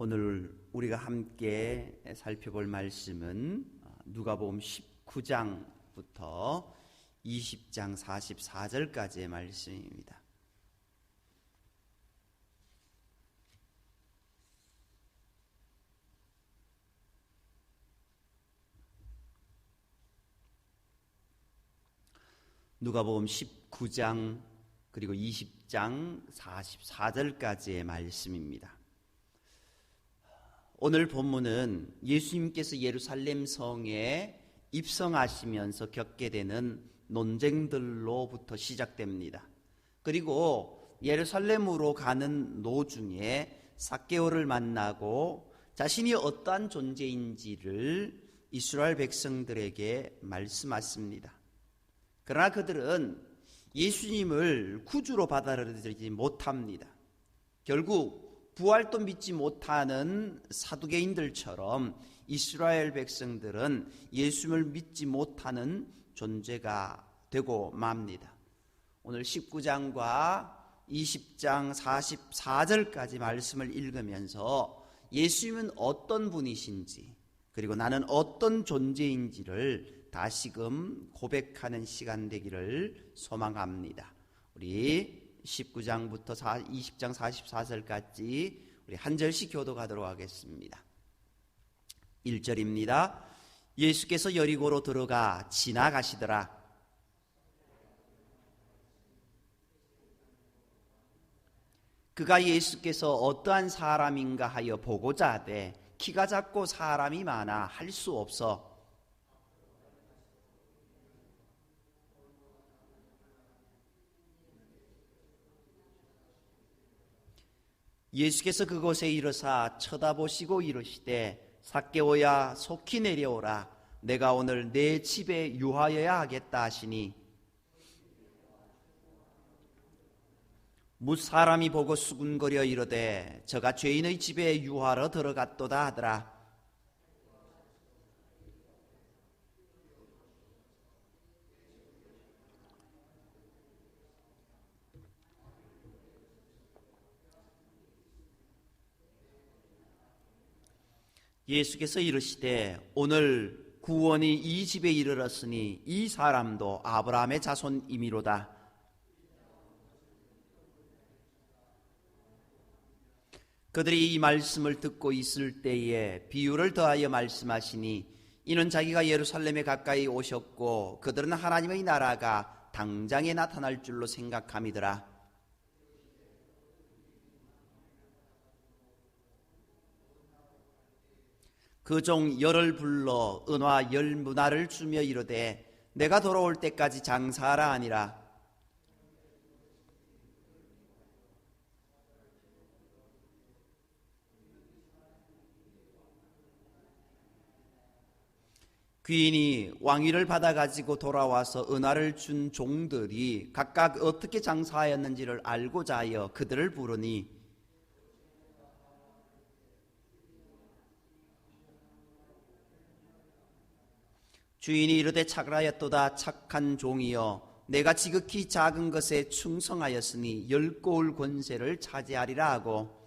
오늘 우리가 함께 살펴볼 말씀은 누가복음 19장부터 20장 44절까지의 말씀입니다. 누가복음 19장 그리고 20장 44절까지의 말씀입니다. 오늘 본문은 예수님께서 예루살렘 성에 입성하시면서 겪게 되는 논쟁들로부터 시작됩니다. 그리고 예루살렘으로 가는 도중에 삭개오를 만나고 자신이 어떠한 존재인지를 이스라엘 백성들에게 말씀하십니다. 그러나 그들은 예수님을 구주로 받아들이지 못합니다. 결국 부활도 믿지 못하는 사두개인들처럼 이스라엘 백성들은 예수님을 믿지 못하는 존재가 되고 맙니다. 오늘 19장과 20장 44절까지 말씀을 읽으면서 예수님은 어떤 분이신지 그리고 나는 어떤 존재인지를 다시금 고백하는 시간 되기를 소망합니다. 우리 19장부터 20장 44절까지 우리 한 절씩 교독하도록 하겠습니다. 1절입니다. 예수께서 여리고로 들어가 지나가시더라. 그가 예수께서 어떠한 사람인가 하여 보고자 하되 키가 작고 사람이 많아 할 수 없어 예수께서 그곳에 이르사 쳐다보시고 이르시되 삭개오야 속히 내려오라. 내가 오늘 내 집에 유하여야 하겠다 하시니 뭇 사람이 보고 수군거려 이르되 저가 죄인의 집에 유하러 들어갔도다 하더라. 예수께서 이르시되 오늘 구원이 이 집에 이르렀으니 이 사람도 아브라함의 자손이미로다. 그들이 이 말씀을 듣고 있을 때에 비유를 더하여 말씀하시니 이는 자기가 예루살렘에 가까이 오셨고 그들은 하나님의 나라가 당장에 나타날 줄로 생각함이더라. 그 종 열을 불러 은화 10문화를 주며 이르되 내가 돌아올 때까지 장사하라 하니라. 귀인이 왕위를 받아가지고 돌아와서 은화를 준 종들이 각각 어떻게 장사하였는지를 알고자 하여 그들을 부르니 주인이 이르되 착하였도다. 착한 종이여 내가 지극히 작은 것에 충성하였으니 10고을 권세를 차지하리라 하고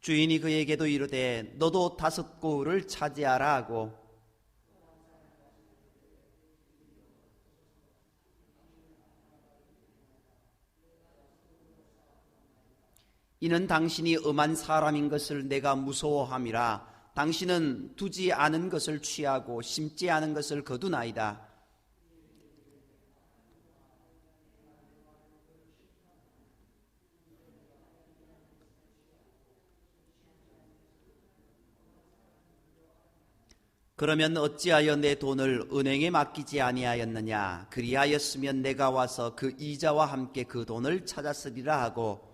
주인이 그에게도 이르되 너도 5고을을 차지하라 하고 이는 당신이 엄한 사람인 것을 내가 무서워함이라. 당신은 두지 않은 것을 취하고 심지 않은 것을 거두나이다. 그러면 어찌하여 내 돈을 은행에 맡기지 아니하였느냐? 그리하였으면 내가 와서 그 이자와 함께 그 돈을 찾았으리라 하고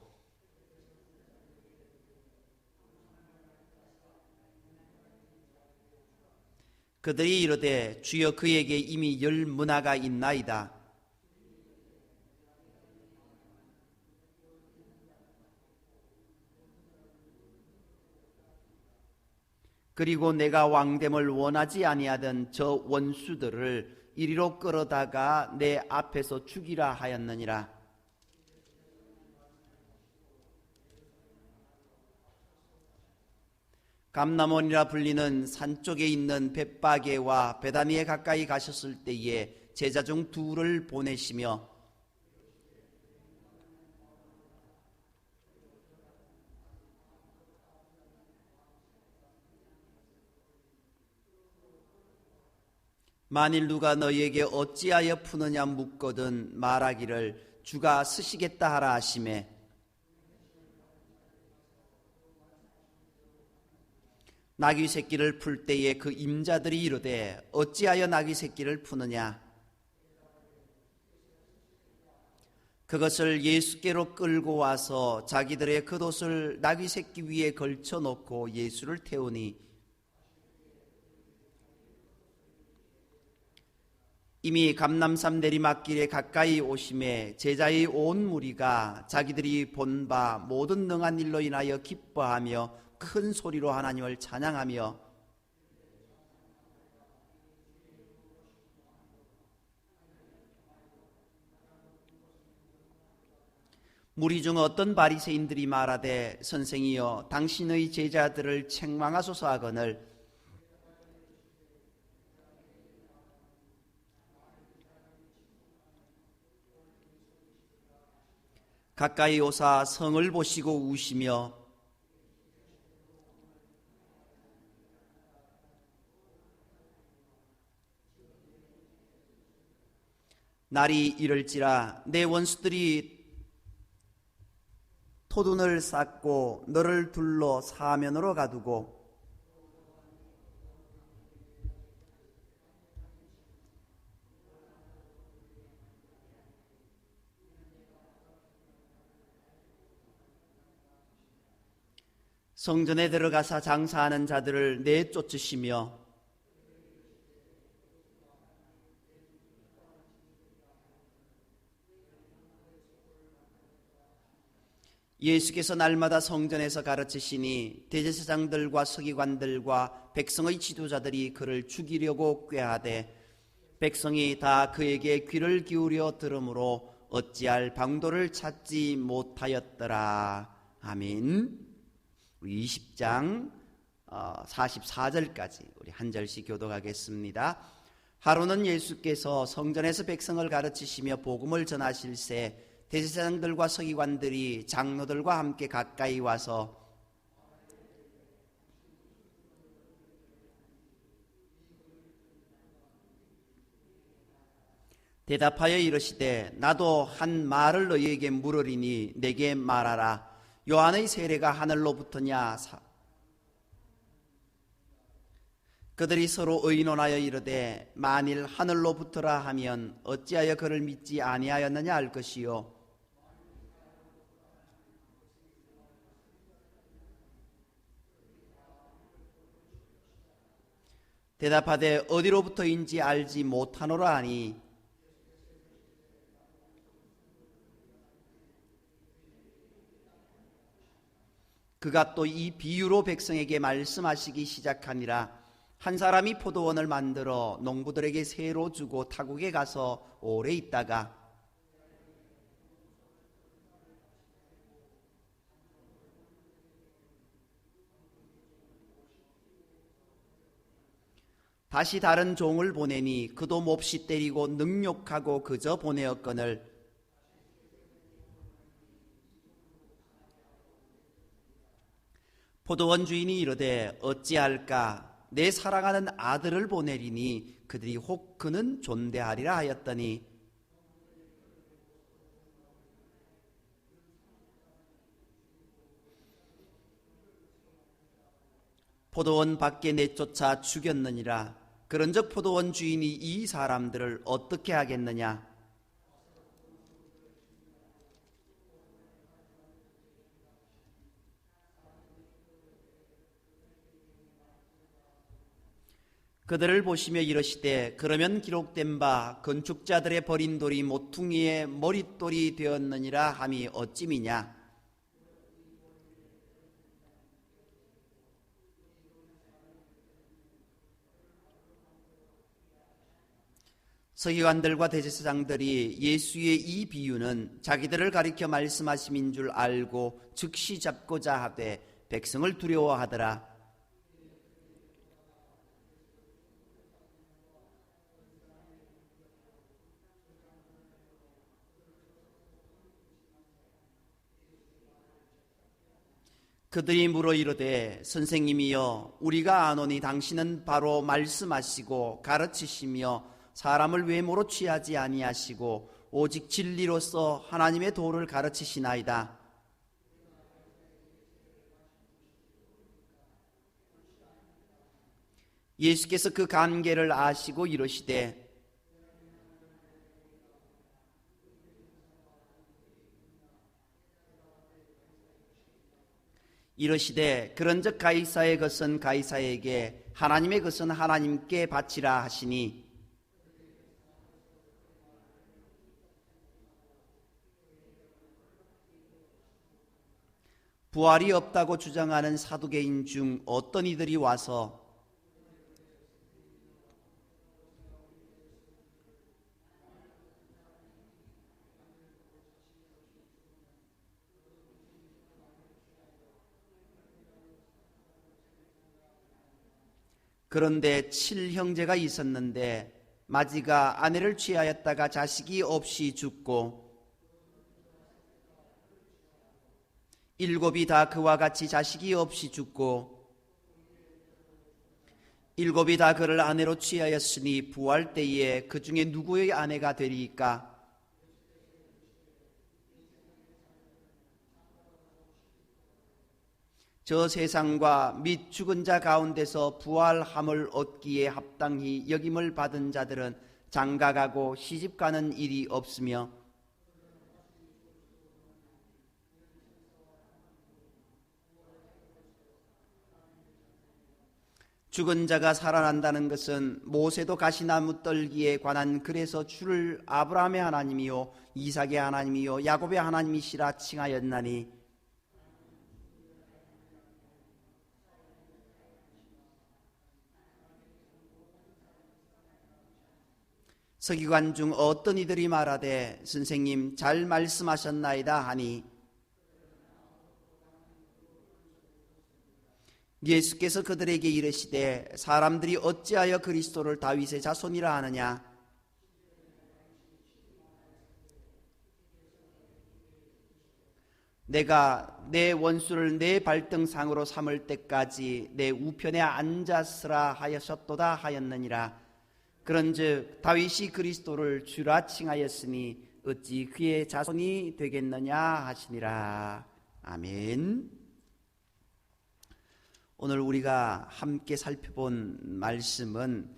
그들이 이르되 주여 그에게 이미 10문화가 있나이다. 그리고 내가 왕됨을 원하지 아니하던 저 원수들을 이리로 끌어다가 내 앞에서 죽이라 하였느니라. 감람원이라 불리는 산 쪽에 있는 벳바게와 베다니에 가까이 가셨을 때에 제자 중 둘을 보내시며 만일 누가 너희에게 어찌하여 푸느냐 묻거든 말하기를 주가 쓰시겠다 하라 하시매 나귀 새끼를 풀 때에 그 임자들이 이르되 어찌하여 나귀 새끼를 푸느냐. 그것을 예수께로 끌고 와서 자기들의 겉옷을 나귀 새끼 위에 걸쳐 놓고 예수를 태우니 이미 감람산 내리막길에 가까이 오심에 제자의 온 무리가 자기들이 본 바 모든 능한 일로 인하여 기뻐하며 큰 소리로 하나님을 찬양하며 무리 중 어떤 바리새인들이 말하되 선생이여 당신의 제자들을 책망하소서 하거늘 가까이 오사 성을 보시고 우시며 날이 이를지라 내 원수들이 토둔을 쌓고 너를 둘러 사면으로 가두고 성전에 들어가사 장사하는 자들을 내쫓으시며 예수께서 날마다 성전에서 가르치시니 대제사장들과 서기관들과 백성의 지도자들이 그를 죽이려고 꾀하되 백성이 다 그에게 귀를 기울여 들으므로 어찌할 방도를 찾지 못하였더라. 아멘. 20장 44절까지 우리 한 절씩 교독하겠습니다. 하루는 예수께서 성전에서 백성을 가르치시며 복음을 전하실새 대제사장들과 서기관들이 장로들과 함께 가까이 와서 대답하여 이르시되 나도 한 말을 너희에게 물으리니 내게 말하라. 요한의 세례가 하늘로부터냐? 그들이 서로 의논하여 이르되 만일 하늘로부터라 하면 어찌하여 그를 믿지 아니하였느냐 할 것이요 대답하되 어디로부터인지 알지 못하노라 하니 그가 또 이 비유로 백성에게 말씀하시기 시작하니라. 한 사람이 포도원을 만들어 농부들에게 새로 주고 타국에 가서 오래 있다가 다시 다른 종을 보내니 그도 몹시 때리고 능욕하고 그저 보내었거늘 포도원 주인이 이르되 어찌할까 내 사랑하는 아들을 보내리니 그들이 혹 그는 존대하리라 하였더니 포도원 밖에 내쫓아 죽였느니라. 그런즉 포도원 주인이 이 사람들을 어떻게 하겠느냐? 그들을 보시며 이르시되 그러면 기록된 바 건축자들의 버린 돌이 모퉁이의 머릿돌이 되었느니라 함이 어찌미냐? 서기관들과 대제사장들이 예수의 이 비유는 자기들을 가리켜 말씀하심인 줄 알고 즉시 잡고자 하되 백성을 두려워하더라. 그들이 물어 이르되 선생님이여 우리가 아노니 당신은 바로 말씀하시고 가르치시며 사람을 외모로 취하지 아니하시고 오직 진리로서 하나님의 도를 가르치시나이다. 예수께서 그 관계를 아시고 이르시되 그런즉 가이사의 것은 가이사에게 하나님의 것은 하나님께 바치라 하시니 부활이 없다고 주장하는 사두개인 중 어떤 이들이 와서 그런데 7형제가 있었는데 마지가 아내를 취하였다가 자식이 없이 죽고 7이 다 그와 같이 자식이 없이 죽고 7이 다 그를 아내로 취하였으니 부활 때에 그 중에 누구의 아내가 되리까? 저 세상과 및 죽은 자 가운데서 부활함을 얻기에 합당히 여김을 받은 자들은 장가가고 시집가는 일이 없으며 죽은 자가 살아난다는 것은 모세도 가시나무 떨기에 관한 글에서 주를 아브라함의 하나님이요 이삭의 하나님이요 야곱의 하나님이시라 칭하였나니 서기관 중 어떤 이들이 말하되 선생님 잘 말씀하셨나이다 하니 예수께서 그들에게 이르시되 사람들이 어찌하여 그리스도를 다윗의 자손이라 하느냐 내가 내 원수를 내 발등상으로 삼을 때까지 내 우편에 앉았으라 하셨도다 하였느니라. 그런즉 다윗이 그리스도를 주라 칭하였으니 어찌 그의 자손이 되겠느냐 하시니라. 아멘. 오늘 우리가 함께 살펴본 말씀은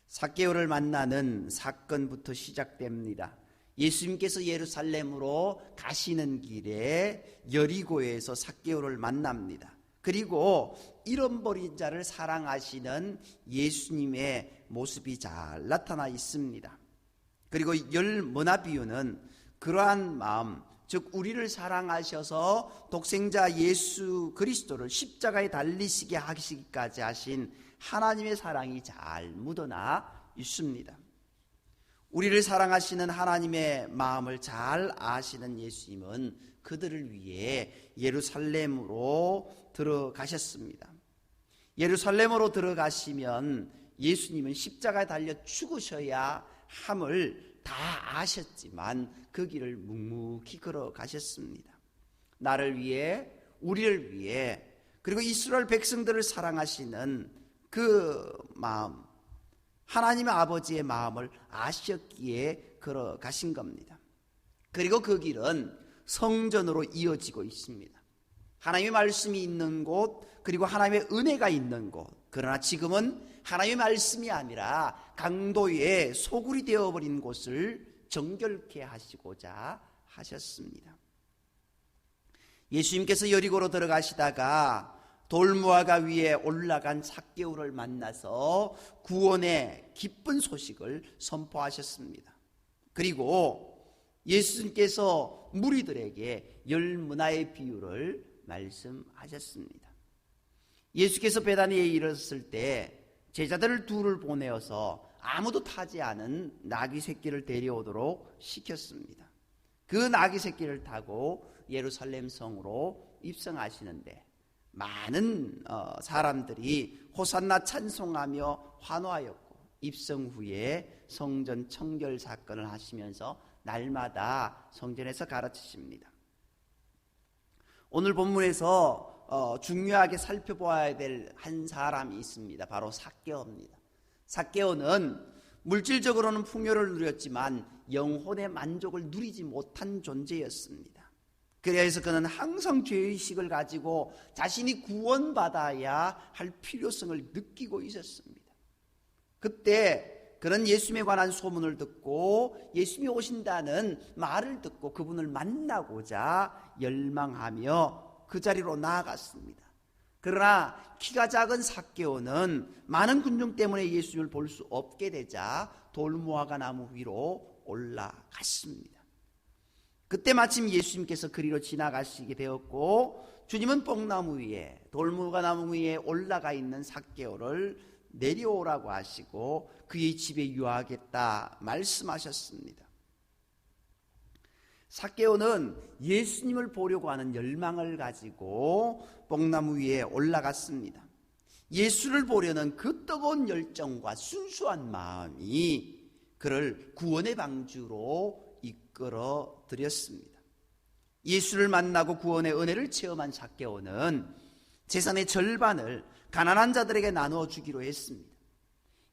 삭개오를 만나는 사건부터 시작됩니다. 예수님께서 예루살렘으로 가시는 길에 여리고에서 삭개오를 만납니다. 그리고 잃어버린 자를 사랑하시는 예수님의 모습이 잘 나타나 있습니다. 그리고 열 문화 비유는 그러한 마음, 즉 우리를 사랑하셔서 독생자 예수 그리스도를 십자가에 달리시게 하시기까지 하신 하나님의 사랑이 잘 묻어나 있습니다. 우리를 사랑하시는 하나님의 마음을 잘 아시는 예수님은 그들을 위해 예루살렘으로 들어가셨습니다. 예루살렘으로 들어가시면 예수님은 십자가에 달려 죽으셔야 함을 다 아셨지만 그 길을 묵묵히 걸어가셨습니다. 나를 위해, 우리를 위해, 그리고 이스라엘 백성들을 사랑하시는 그 마음, 하나님의 아버지의 마음을 아셨기에 걸어가신 겁니다. 그리고 그 길은 성전으로 이어지고 있습니다. 하나님의 말씀이 있는 곳, 그리고 하나님의 은혜가 있는 곳. 그러나 지금은 하나님의 말씀이 아니라 강도의 소굴이 되어버린 곳을 정결케 하시고자 하셨습니다. 예수님께서 여리고로 들어가시다가 돌무화과 위에 올라간 삭개오를 만나서 구원의 기쁜 소식을 선포하셨습니다. 그리고 예수님께서 무리들에게 열 문화의 비유를 말씀하셨습니다. 예수께서 베다니에 이르렀을 때 제자들 둘을 보내어서 아무도 타지 않은 나귀 새끼를 데려오도록 시켰습니다. 그 나귀 새끼를 타고 예루살렘 성으로 입성하시는데 많은 사람들이 호산나 찬송하며 환호하였고, 입성 후에 성전 청결 사건을 하시면서 날마다 성전에서 가르치십니다. 오늘 본문에서 중요하게 살펴보아야 될 한 사람이 있습니다. 바로 삭개오입니다. 삭개오는 물질적으로는 풍요를 누렸지만 영혼의 만족을 누리지 못한 존재였습니다. 그래서 그는 항상 죄의식을 가지고 자신이 구원받아야 할 필요성을 느끼고 있었습니다. 그때 그는 예수님에 관한 소문을 듣고 예수님이 오신다는 말을 듣고 그분을 만나고자 열망하며 그 자리로 나아갔습니다. 그러나 키가 작은 삭개오는 많은 군중 때문에 예수님을 볼 수 없게 되자 돌무화과 나무 위로 올라갔습니다. 그때 마침 예수님께서 그리로 지나가시게 되었고, 주님은 뽕나무 위에, 돌무화과 나무 위에 올라가 있는 삭개오를 내려오라고 하시고 그의 집에 유하겠다 말씀하셨습니다. 삭개오는 예수님을 보려고 하는 열망을 가지고 뽕나무 위에 올라갔습니다. 예수를 보려는 그 뜨거운 열정과 순수한 마음이 그를 구원의 방주로 이끌어 드렸습니다. 예수를 만나고 구원의 은혜를 체험한 삭개오는 재산의 절반을 가난한 자들에게 나누어 주기로 했습니다.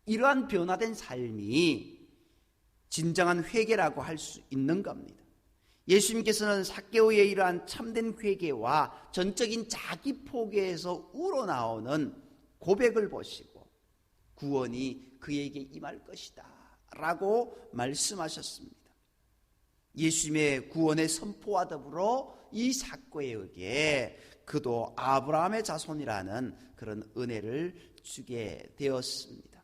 이러한 변화된 삶이 진정한 회개라고 할 수 있는 겁니다. 예수님께서는 삭개오의 이러한 참된 회개와 전적인 자기 포기에서 우러나오는 고백을 보시고 구원이 그에게 임할 것이다 라고 말씀하셨습니다. 예수님의 구원의 선포와 더불어 이 삭개오에게 그도 아브라함의 자손이라는 그런 은혜를 주게 되었습니다.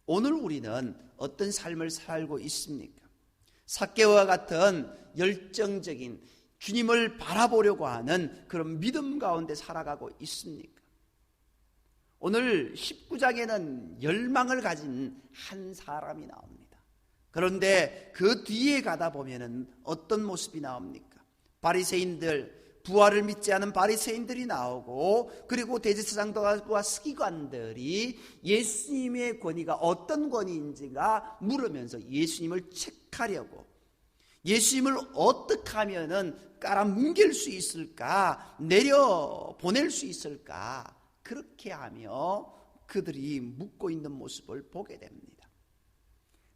오늘 우리는 어떤 삶을 살고 있습니까? 삭개오와 같은 열정적인 주님을 바라보려고 하는 그런 믿음 가운데 살아가고 있습니까? 오늘 19장에는 열망을 가진 한 사람이 나옵니다. 그런데 그 뒤에 가다 보면은 어떤 모습이 나옵니까? 바리새인들, 부활을 믿지 않은 바리새인들이 나오고, 그리고 대제사장들과 서기관들이 예수님의 권위가 어떤 권위인지가 물으면서 예수님을 체크하려고, 예수님을 어떻게 하면은 깔아뭉갤 수 있을까, 내려 보낼 수 있을까, 그렇게 하며 그들이 묻고 있는 모습을 보게 됩니다.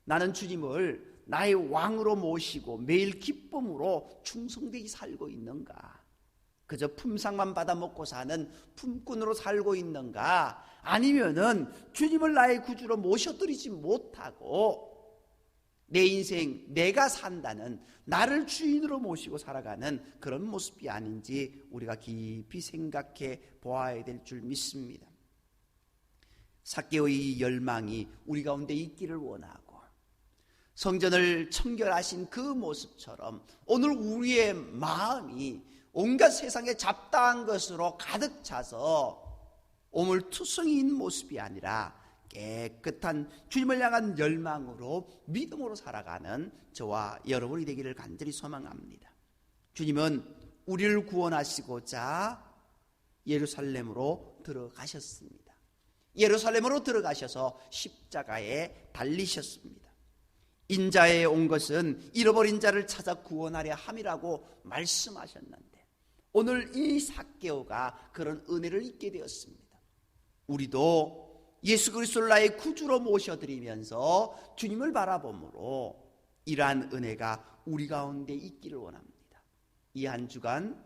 나는 주님을 나의 왕으로 모시고 매일 기쁨으로 충성되게 살고 있는가? 그저 품상만 받아 먹고 사는 품꾼으로 살고 있는가? 아니면은 주님을 나의 구주로 모셔드리지 못하고 내 인생 내가 산다는, 나를 주인으로 모시고 살아가는 그런 모습이 아닌지 우리가 깊이 생각해 보아야 될 줄 믿습니다. 삭개오의 열망이 우리 가운데 있기를 원하고, 성전을 청결하신 그 모습처럼 오늘 우리의 마음이 온갖 세상의 잡다한 것으로 가득 차서 오물투성이 있는 모습이 아니라 깨끗한 주님을 향한 열망으로 믿음으로 살아가는 저와 여러분이 되기를 간절히 소망합니다. 주님은 우리를 구원하시고자 예루살렘으로 들어가셨습니다. 예루살렘으로 들어가셔서 십자가에 달리셨습니다. 인자에 온 것은 잃어버린 자를 찾아 구원하려 함이라고 말씀하셨는데, 오늘 이 삭개오가 그런 은혜를 잊게 되었습니다. 우리도 예수 그리스도를 나의 구주로 모셔드리면서 주님을 바라봄으로 이러한 은혜가 우리 가운데 있기를 원합니다. 이 한 주간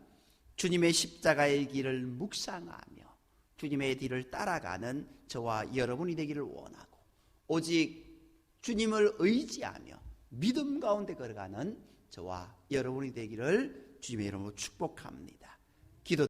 주님의 십자가의 길을 묵상하며 주님의 뒤를 따라가는 저와 여러분이 되기를 원하고, 오직 주님을 의지하며 믿음 가운데 걸어가는 저와 여러분이 되기를 주님의 이름으로 축복합니다. 기도